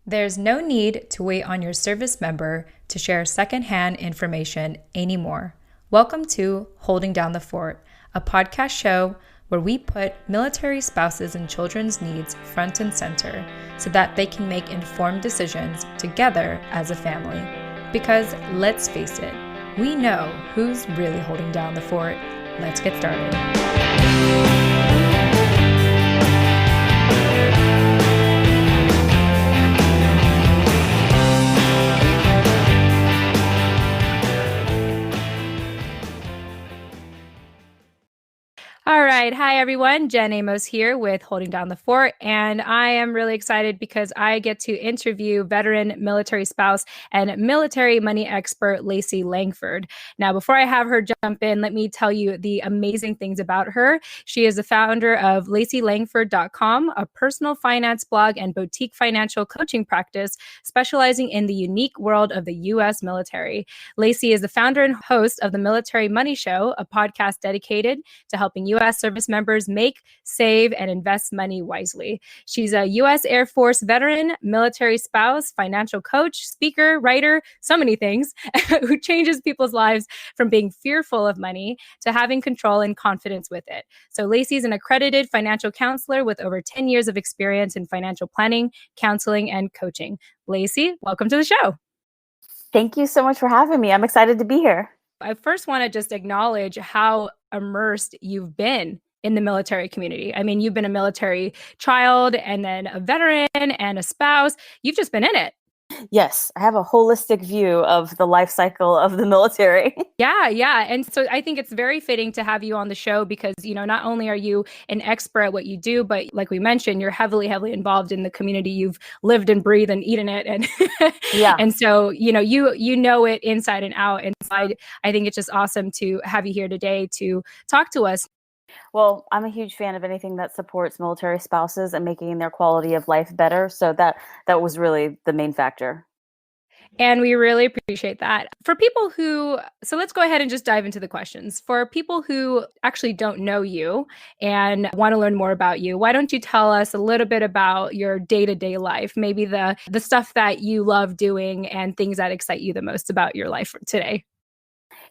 There's no need to wait on your service member to share secondhand information anymore. Welcome to Holding Down the Fort, a podcast show where we put military spouses and children's needs front and center so that they can make informed decisions together as a family. Because let's face it, we know who's really holding down the fort. Let's get started. All right. Hi, everyone. Jen Amos here with Holding Down the Fort. And I am really excited because I get to interview veteran military spouse and military money expert, Lacey Langford. Now, before I have her jump in, let me tell you the amazing things about her. She is the founder of LaceyLangford.com, a personal finance blog and boutique financial coaching practice specializing in the unique world of the U.S. military. Lacey is the founder and host of the Military Money Show, a podcast dedicated to helping U.S. service members make, save, and invest money wisely. She's a U.S. Air Force veteran, military spouse, financial coach, speaker, writer, so many things, who changes people's lives from being fearful of money to having control and confidence with it. So Lacey's an accredited financial counselor with over 10 years of experience in financial planning, counseling, and coaching. Lacey, welcome to the show. Thank you so much for having me. I'm excited to be here. I first want to just acknowledge how immersed you've been in the military community. I mean, you've been a military child and then a veteran and a spouse. You've just been in it. Yes, I have a holistic view of the life cycle of the military. Yeah. And so I think it's very fitting to have you on the show because, not only are you an expert at what you do, but like we mentioned, you're heavily involved in the community. You've lived and breathed and eaten it. And Yeah. And so, you know it inside and out. And so I think it's just awesome to have you here today to talk to us. Well, I'm a huge fan of anything that supports military spouses and making their quality of life better. So that was really the main factor. And we really appreciate that. So let's go ahead and just dive into the questions. For people who actually don't know you and want to learn more about you, why don't you tell us a little bit about your day-to-day life, maybe the stuff that you love doing and things that excite you the most about your life today?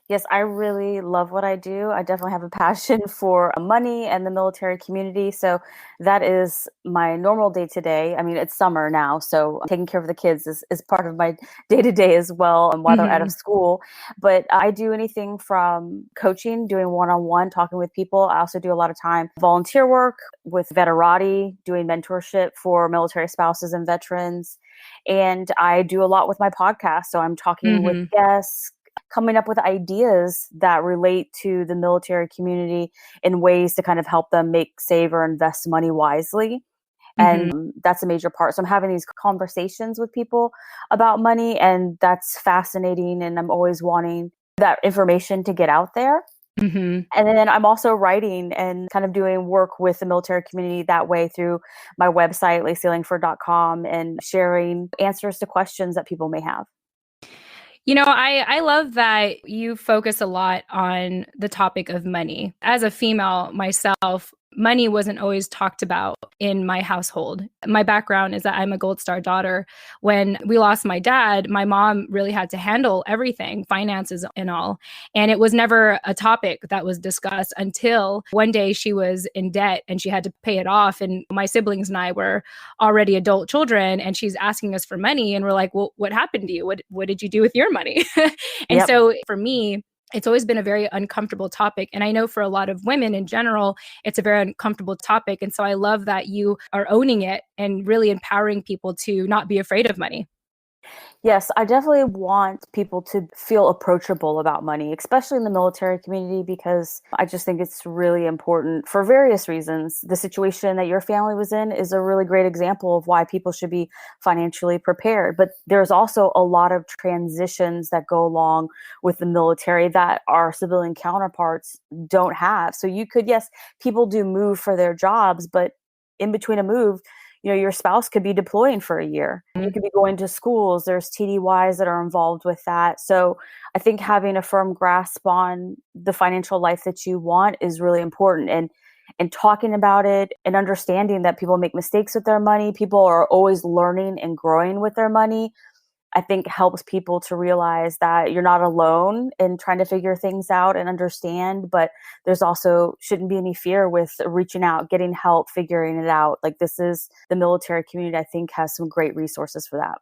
Yes, I really love what I do. I definitely have a passion for money and the military community. So that is my normal day to day. I mean, it's summer now, so taking care of the kids is part of my day to day as well, and while they're out of school. But I do anything from coaching, doing one-on-one, talking with people. I also do a lot of time volunteer work with Veterati, doing mentorship for military spouses and veterans. And I do a lot with my podcast. So I'm talking with guests, coming up with ideas that relate to the military community in ways to kind of help them make, save, or invest money wisely. And that's a major part. So I'm having these conversations with people about money, and that's fascinating. And I'm always wanting that information to get out there. And then I'm also writing and kind of doing work with the military community that way through my website, LaceyLangford.com, and sharing answers to questions that people may have. I love that you focus a lot on the topic of money. As a female myself, money wasn't always talked about in my household. My background is that I'm a Gold Star daughter. When we lost my dad, my mom really had to handle everything, finances and all. And it was never a topic that was discussed until one day she was in debt and she had to pay it off. And my siblings and I were already adult children, and she's asking us for money. And we're like, well, what happened to you? What did you do with your money? And so for me, it's always been a very uncomfortable topic. And I know for a lot of women in general, it's a very uncomfortable topic. And so I love that you are owning it and really empowering people to not be afraid of money. Yes, I definitely want people to feel approachable about money, especially in the military community, because I just think it's really important for various reasons. The situation that your family was in is a really great example of why people should be financially prepared. But there's also a lot of transitions that go along with the military that our civilian counterparts don't have. So yes, people do move for their jobs, but in between a move, your spouse could be deploying for a year. You could be going to schools. There's TDYs that are involved with that. So I think having a firm grasp on the financial life that you want is really important. And and talking about it and understanding that people make mistakes with their money. People are always learning and growing with their money. I think helps people to realize that you're not alone in trying to figure things out and understand, but there's also shouldn't be any fear with reaching out, getting help, figuring it out. Like this is the military community, I think has some great resources for that.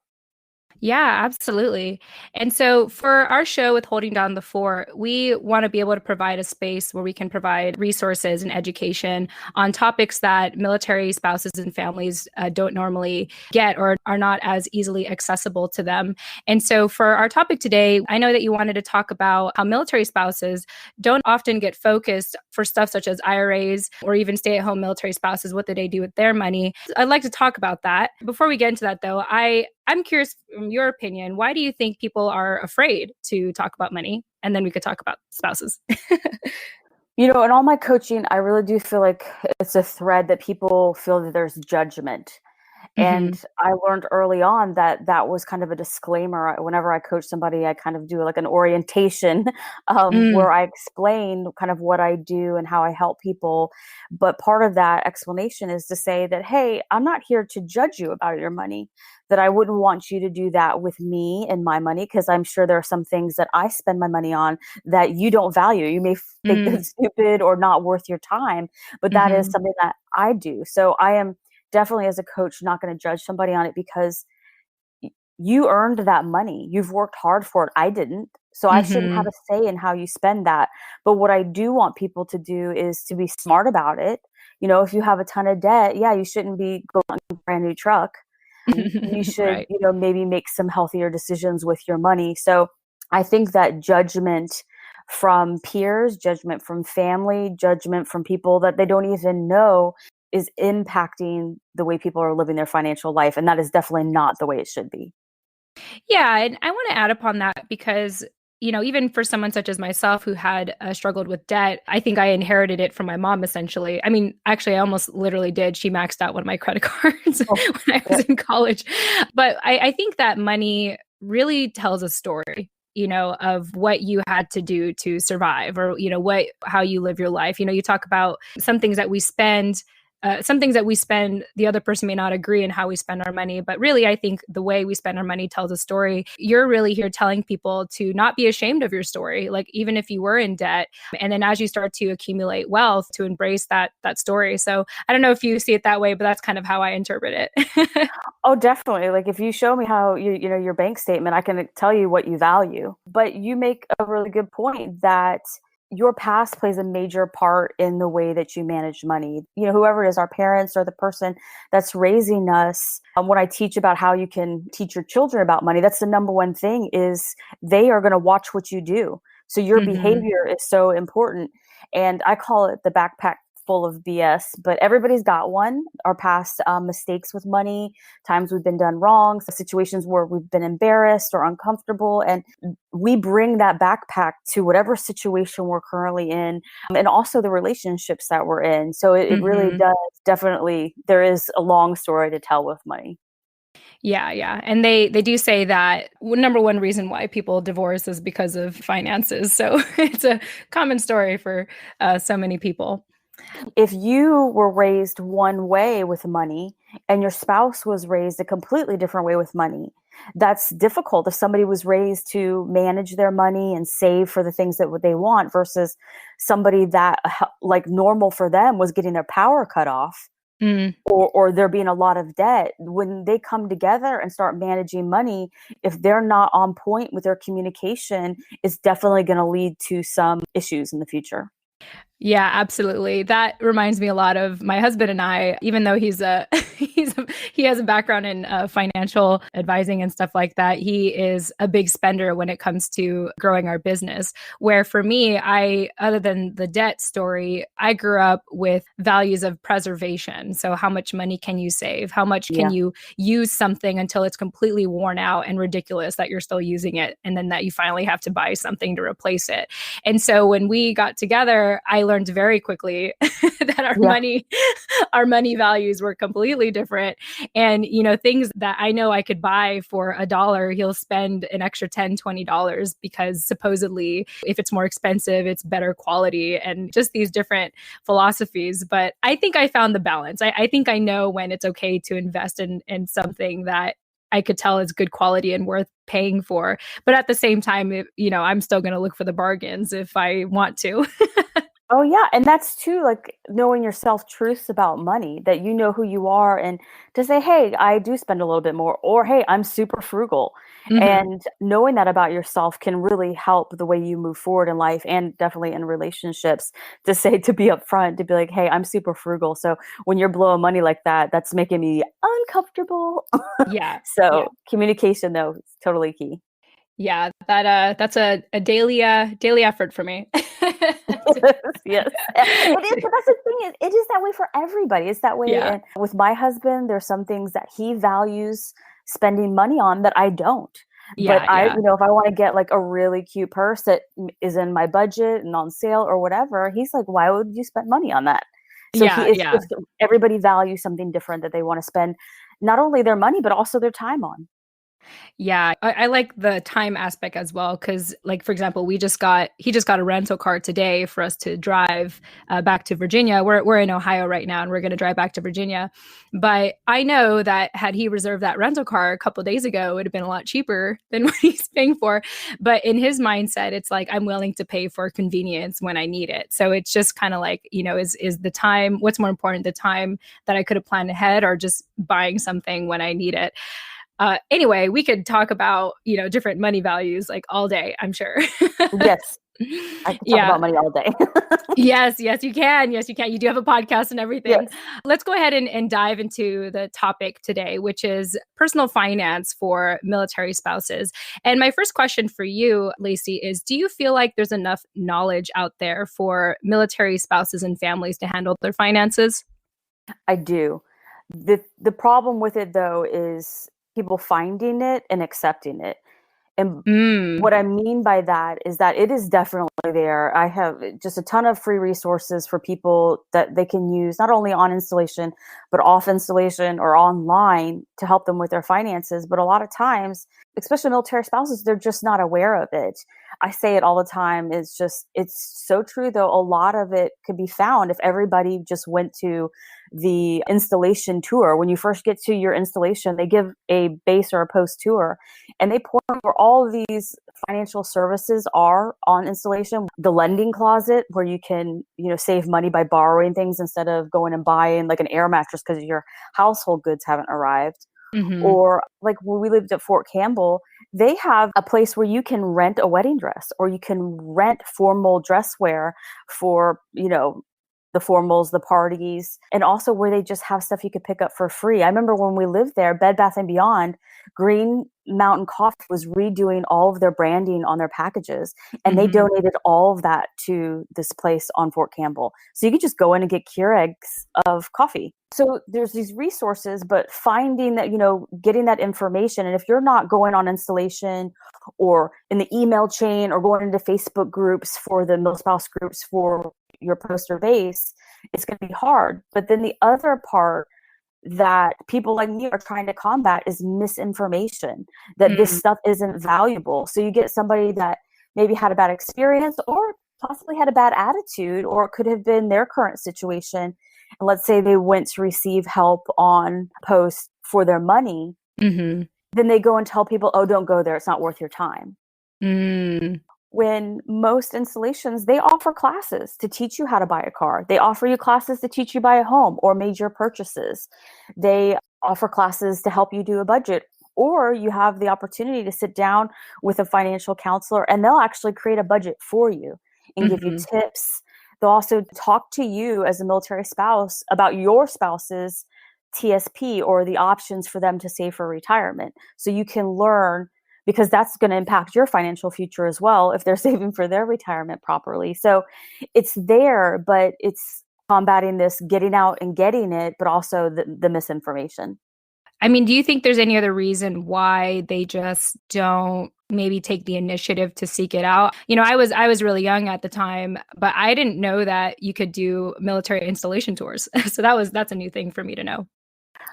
Yeah, absolutely. And so for our show with Holding Down the Fort, we want to be able to provide a space where we can provide resources and education on topics that military spouses and families don't normally get or are not as easily accessible to them. And so for our topic today, I know that you wanted to talk about how military spouses don't often get focused for stuff such as IRAs or even stay-at-home military spouses. What do they do with their money? I'd like to talk about that. Before we get into that, though, I'm curious from your opinion, why do you think people are afraid to talk about money? And then we could talk about spouses. In all my coaching, I really do feel like it's a thread that people feel that there's judgment. Mm-hmm. And I learned early on that that was kind of a disclaimer. Whenever I coach somebody, I kind of do like an orientation Mm, where I explain kind of what I do and how I help people. But part of that explanation is to say that, hey, I'm not here to judge you about your money, that I wouldn't want you to do that with me and my money, because I'm sure there are some things that I spend my money on that you don't value. You may think mm, that's stupid or not worth your time, but that is mm-hmm. something that I do. So I am definitely, as a coach, not going to judge somebody on it, because you earned that money. You've worked hard for it. I didn't. So I shouldn't Mm-hmm. have a say in how you spend that. But what I do want people to do is to be smart about it. If you have a ton of debt, yeah, you shouldn't be going on a brand new truck. You should, Right. maybe make some healthier decisions with your money. So I think that judgment from peers, judgment from family, judgment from people that they don't even know is impacting the way people are living their financial life. And that is definitely not the way it should be. Yeah, and I want to add upon that because, even for someone such as myself who had struggled with debt, I think I inherited it from my mom essentially. I mean, actually, I almost literally did. She maxed out one of my credit cards Oh, when I was yep. in college. But I think that money really tells a story. Of what you had to do to survive, or how you live your life. You talk about some things that we spend, the other person may not agree in how we spend our money, but really, I think the way we spend our money tells a story. You're really here telling people to not be ashamed of your story, like even if you were in debt, and then as you start to accumulate wealth, to embrace that story. So I don't know if you see it that way, but that's kind of how I interpret it. Oh, definitely. Like if you show me how your bank statement, I can tell you what you value. But you make a really good point that your past plays a major part in the way that you manage money. Whoever it is, our parents or the person that's raising us. When I teach about how you can teach your children about money, that's the number one thing, is they are going to watch what you do. So your Hmm. behavior is so important. And I call it the backpack full of BS, but everybody's got one. Our past mistakes with money, times we've been done wrong, situations where we've been embarrassed or uncomfortable, and we bring that backpack to whatever situation we're currently in, and also the relationships that we're in. So it really Hmm. does, definitely, there is a long story to tell with money. Yeah, yeah. And they do say that number one reason why people divorce is because of finances. So it's a common story for so many people. If you were raised one way with money and your spouse was raised a completely different way with money, that's difficult. If somebody was raised to manage their money and save for the things that they want, versus somebody that, like, normal for them was getting their power cut off, Mm. or there being a lot of debt, when they come together and start managing money, if they're not on point with their communication, it's definitely going to lead to some issues in the future. Yeah, absolutely. That reminds me a lot of my husband and I, even though he has a background in financial advising and stuff like that. He is a big spender when it comes to growing our business. Where for me, other than the debt story, I grew up with values of preservation. So how much money can you save? How much can Yeah. you use something until it's completely worn out and ridiculous that you're still using it, and then that you finally have to buy something to replace it. And so when we got together, I learned very quickly that Yeah. our money values were completely different. And, things that I know I could buy for $1, he'll spend an extra $10, $20 because supposedly if it's more expensive, it's better quality and just these different philosophies. But I think I found the balance. I think I know when it's okay to invest in something that I could tell is good quality and worth paying for. But at the same time, I'm still going to look for the bargains if I want to. Oh yeah, and that's too like knowing your self truths about money, that you know who you are, and to say, "Hey, I do spend a little bit more," or "Hey, I'm super frugal." Hmm. And knowing that about yourself can really help the way you move forward in life and definitely in relationships, to say, to be upfront, to be like, "Hey, I'm super frugal." So when you're blowing money like that, that's making me uncomfortable. Yeah. Yeah. So communication though is totally key. Yeah, that's a daily effort for me. Yes, it is, but that's the thing, it is that way for everybody. It's that way, Yeah. and with my husband, there's some things that he values spending money on that I don't. But Yeah, yeah. if I wanna get, like, a really cute purse that is in my budget and on sale or whatever, he's like, "Why would you spend money on that?" So Yeah, he it's yeah. just everybody values something different that they wanna spend not only their money, but also their time on. Yeah, I like the time aspect as well because, like, for example, he just got a rental car today for us to drive back to Virginia. We're in Ohio right now, and we're going to drive back to Virginia. But I know that had he reserved that rental car a couple days ago, it would have been a lot cheaper than what he's paying for. But in his mindset, it's like I'm willing to pay for convenience when I need it. So it's just kind of like, is the time what's more important, the time that I could have planned ahead, or just buying something when I need it? Anyway, we could talk about, different money values like all day, I'm sure. Yes, I could talk Yeah. about money all day. Yes, yes, you can. Yes, you can. You do have a podcast and everything. Yes. Let's go ahead and dive into the topic today, which is personal finance for military spouses. And my first question for you, Lacey, is do you feel like there's enough knowledge out there for military spouses and families to handle their finances? I do. The problem with it though is people finding it and accepting it. And Mm, what I mean by that is that it is definitely there. I have just a ton of free resources for people that they can use not only on installation, but off installation or online to help them with their finances. But a lot of times, especially military spouses, they're just not aware of it. I say it all the time. It's so true though. A lot of it could be found if everybody just went to the installation tour. When you first get to your installation, they give a base or a post tour, and they point where all these financial services are on installation. The lending closet, where you can, save money by borrowing things instead of going and buying like an air mattress because your household goods haven't arrived. hmm. Or like when we lived at Fort Campbell, they have a place where you can rent a wedding dress or you can rent formal dress wear for, the formals, the parties, and also where they just have stuff you could pick up for free. I remember when we lived there, Bed Bath and Beyond, Green Mountain Coffee was redoing all of their branding on their packages, and they Hmm. donated all of that to this place on Fort Campbell. So you could just go in and get Keurigs of coffee. So there's these resources, but finding that, getting that information. And if you're not going on installation or in the email chain or going into Facebook groups for the mill spouse groups for your poster base, it's going to be hard. But then the other part that people like me are trying to combat is misinformation, that this Mm, stuff isn't valuable. So you get somebody that maybe had a bad experience or possibly had a bad attitude, or it could have been their current situation. And let's say they went to receive help on post for their money, hmm. then they go and tell people, oh, don't go there. It's not worth your time. Mm, When most installations, they offer classes to teach you how to buy a car. They offer you classes to teach you buy a home or major purchases. They offer classes to help you do a budget, or you have the opportunity to sit down with a financial counselor and they'll actually create a budget for you and give you mhm. tips. They'll also talk to you as a military spouse about your spouse's TSP or the options for them to save for retirement. So you can learn, because that's going to impact your financial future as well if they're saving for their retirement properly. So it's there, but it's combating this, getting out and getting it, but also the misinformation. I mean, do you think there's any other reason why they just don't maybe take the initiative to seek it out? I was really young at the time, but I didn't know that you could do military installation tours. So that's a new thing for me to know.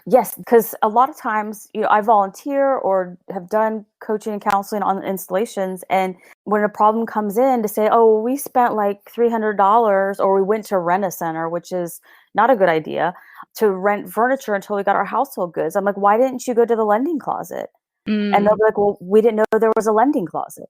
Yes, because a lot of times, I volunteer or have done coaching and counseling on installations. And when a problem comes in to say, oh, we spent like $300 or we went to rent a center, which is not a good idea, to rent furniture until we got our household goods. I'm like, why didn't you go to the lending closet? And they'll Mm, be like, well, we didn't know there was a lending closet.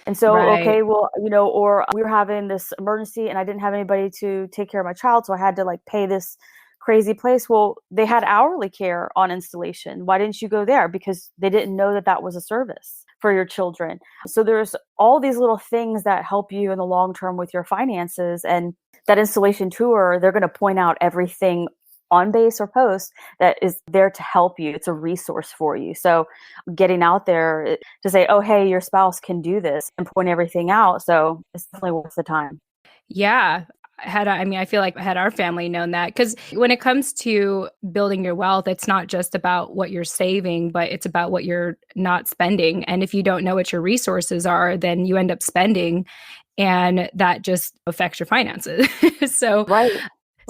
And so, right. okay, well, or we were having this emergency and I didn't have anybody to take care of my child. So I had to like pay this crazy place. Well, they had hourly care on installation. Why didn't you go there? Because they didn't know that that was a service for your children. So there's all these little things that help you in the long term with your finances. And that installation tour, they're going to point out everything on base or post that is there to help you. It's a resource for you. So getting out there to say, oh, hey, your spouse can do this and point everything out. So it's definitely worth the time. Yeah. I feel like had our family known that, because when it comes to building your wealth, it's not just about what you're saving, but it's about what you're not spending. And if you don't know what your resources are, then you end up spending, and that just affects your finances. so Right.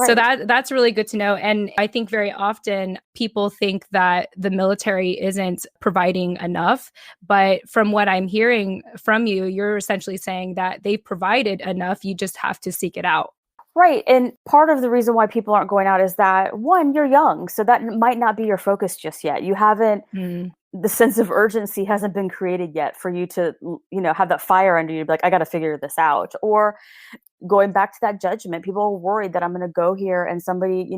so Right. that's really good to know. And I think very often people think that the military isn't providing enough. But from what I'm hearing from you, you're essentially saying that they've provided enough. You just have to seek it out. Right. And part of the reason why people aren't going out is that one, you're young. So that might not be your focus just yet. You haven't, Mm, the sense of urgency hasn't been created yet for you to, have that fire under you, be like, I got to figure this out. Or going back to that judgment, people are worried that I'm going to go here and somebody,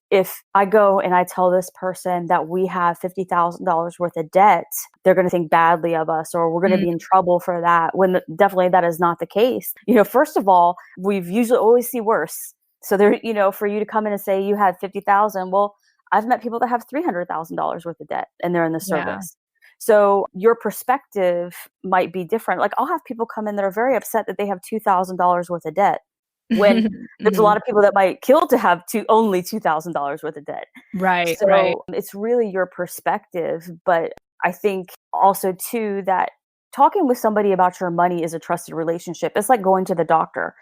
if I go and I tell this person that we have $50,000 worth of debt, they're going to think badly of us or we're going to mm, be in trouble for that, when definitely that is not the case. First of all, we've usually always see worse. So there, for you to come in and say you had 50,000, well, I've met people that have $300,000 worth of debt and they're in the yeah. service. So your perspective might be different. Like I'll have people come in that are very upset that they have $2,000 worth of debt when there's a lot Mhm. of people that might kill to have only $2,000 worth of debt. Right, right. So it's really your perspective. But I think also too that talking with somebody about your money is a trusted relationship. It's like going to the doctor.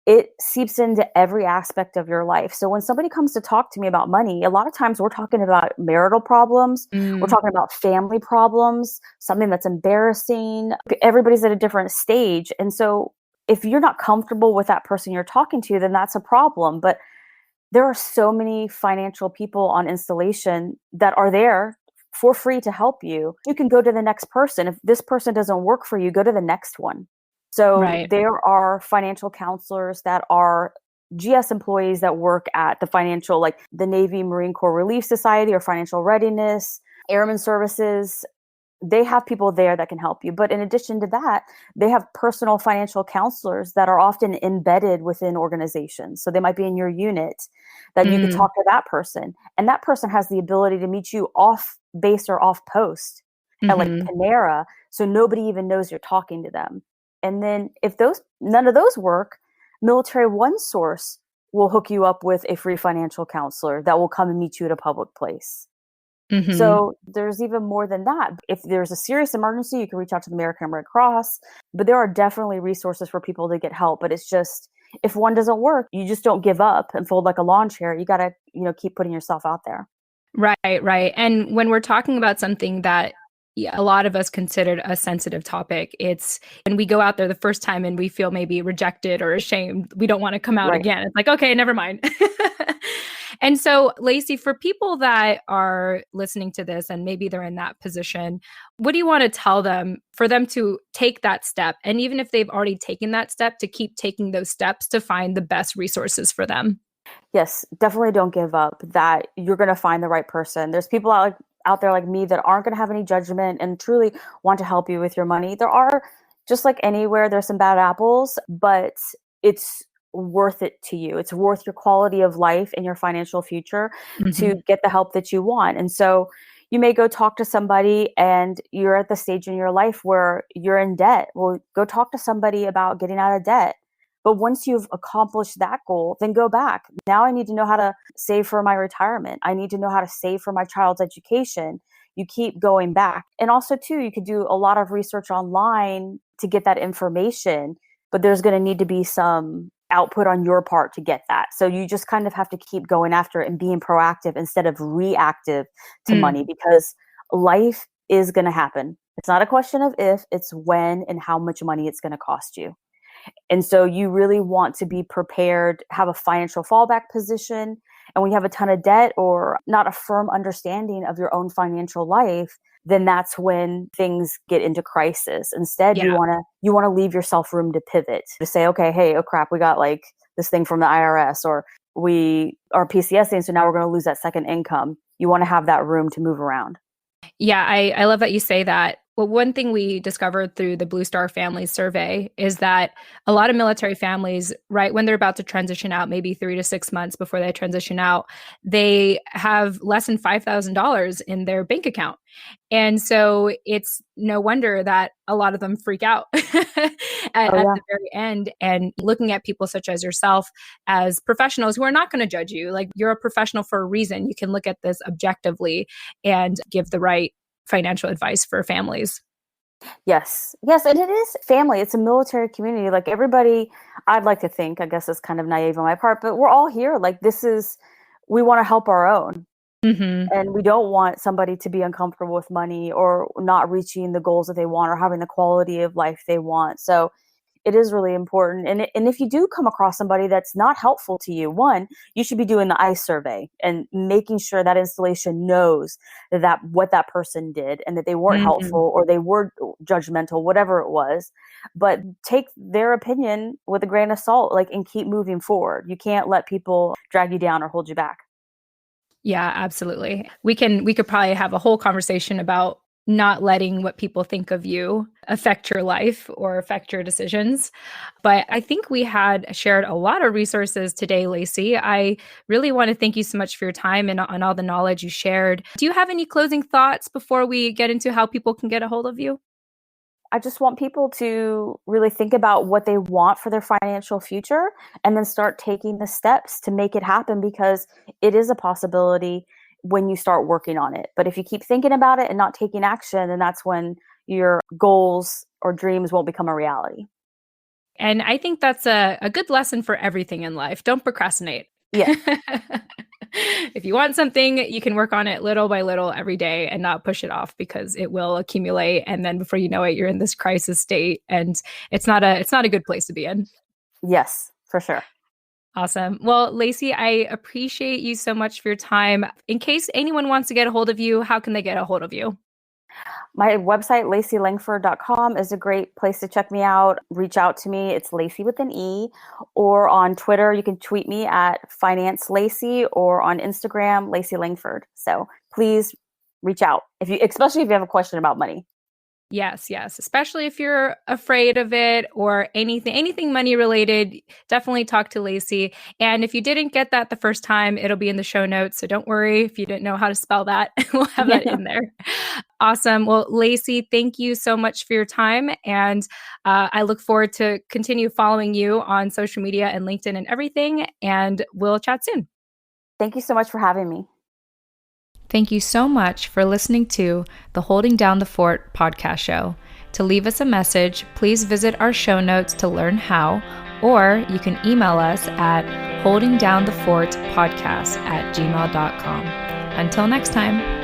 It seeps into every aspect of your life. So when somebody comes to talk to me about money, a lot of times we're talking about marital problems, we're Mm, talking about family problems, something that's embarrassing. Everybody's at a different stage. And so if you're not comfortable with that person you're talking to, then that's a problem. But there are so many financial people on installation that are there for free to help you. You can go to the next person. If this person doesn't work for you, go to the next one. So right. there are financial counselors that are GS employees that work at the financial, like the Navy Marine Corps Relief Society or Financial Readiness, Airman Services. They have people there that can help you. But in addition to that, they have personal financial counselors that are often embedded within organizations. So they might be in your unit that you could Mm, talk to that person. And that person has the ability to meet you off base or off post at like mhm. Panera. So nobody even knows you're talking to them. And then if none of those work, Military One Source will hook you up with a free financial counselor that will come and meet you at a public place. Mhm. So there's even more than that. If there's a serious emergency, you can reach out to the American Red Cross, but there are definitely resources for people to get help. But it's just, if one doesn't work, you just don't give up and fold like a lawn chair. You got to, keep putting yourself out there. Right, right. And when we're talking about something that, yeah, a lot of us considered a sensitive topic, it's when we go out there the first time and we feel maybe rejected or ashamed, we don't want to come out Right. again. It's like, okay, never mind. And so, Lacey, for people that are listening to this and maybe they're in that position, what do you want to tell them for them to take that step? And even if they've already taken that step, to keep taking those steps to find the best resources for them? Yes, definitely don't give up, that you're going to find the right person. There's people out there like me that aren't going to have any judgment and truly want to help you with your money. There are, just like anywhere, there's some bad apples, but it's worth it to you. It's worth your quality of life and your financial future to Mhm. get the help that you want. And so you may go talk to somebody and you're at the stage in your life where you're in debt. Well, go talk to somebody about getting out of debt. But once you've accomplished that goal, then go back. Now I need to know how to save for my retirement. I need to know how to save for my child's education. You keep going back. And also, too, you could do a lot of research online to get that information, but there's going to need to be some output on your part to get that. So you just kind of have to keep going after it and being proactive instead of reactive to money, because life is going to happen. It's not a question of if, it's when and how much money it's going to cost you. And so you really want to be prepared, have a financial fallback position. And when you have a ton of debt or not a firm understanding of your own financial life, then that's when things get into crisis. Instead, you want to leave yourself room to pivot, to say, okay, hey, oh crap, we got like this thing from the IRS, or we are PCSing, so now we're going to lose that second income. You want to have that room to move around. Yeah, I love that you say that. Well, one thing we discovered through the Blue Star Families survey is that a lot of military families, right when they're about to transition out, maybe 3 to 6 months before they transition out, they have less than $5,000 in their bank account. And so it's no wonder that a lot of them freak out at the very end. And looking at people such as yourself as professionals who are not going to judge you, like you're a professional for a reason. You can look at this objectively and give the right financial advice for families. Yes. Yes. And it is family. It's a military community. Like everybody, I'd like to think, I guess it's kind of naive on my part, but we're all here. Like we want to help our own. And we don't want somebody to be uncomfortable with money or not reaching the goals that they want or having the quality of life they want. So it is really important. And if you do come across somebody that's not helpful to you, one, you should be doing the ICE survey and making sure that installation knows that what that person did and that they weren't helpful or they were judgmental, whatever it was. But take their opinion with a grain of salt, like, and keep moving forward. You can't let people drag you down or hold you back. Yeah, absolutely. We could probably have a whole conversation about not letting what people think of you affect your life or affect your decisions. But I think we had shared a lot of resources today, Lacey. I really want to thank you so much for your time and on all the knowledge you shared. Do you have any closing thoughts before we get into how people can get a hold of you? I just want people to really think about what they want for their financial future and then start taking the steps to make it happen, because it is a possibility when you start working on it. But if you keep thinking about it and not taking action, then that's when your goals or dreams won't become a reality. And I think that's a good lesson for everything in life. Don't procrastinate. Yeah. If you want something, you can work on it little by little every day and not push it off, because it will accumulate. And then before you know it, you're in this crisis state, and it's not a good place to be in. Yes, for sure. Awesome. Well, Lacey, I appreciate you so much for your time. In case anyone wants to get a hold of you, how can they get a hold of you? My website, laceylangford.com, is a great place to check me out. Reach out to me. It's Lacey with an E. Or on Twitter, you can tweet me at Finance Lacey, or on Instagram, Lacey Langford. So please reach out, especially if you have a question about money. Yes, yes. Especially if you're afraid of it or anything money related, definitely talk to Lacey. And if you didn't get that the first time, it'll be in the show notes. So don't worry if you didn't know how to spell that. We'll have that in there. Awesome. Well, Lacey, thank you so much for your time. And I look forward to continue following you on social media and LinkedIn and everything. And we'll chat soon. Thank you so much for having me. Thank you so much for listening to the Holding Down the Fort podcast show. To leave us a message, please visit our show notes to learn how, or you can email us at holdingdownthefortpodcast@gmail.com. Until next time.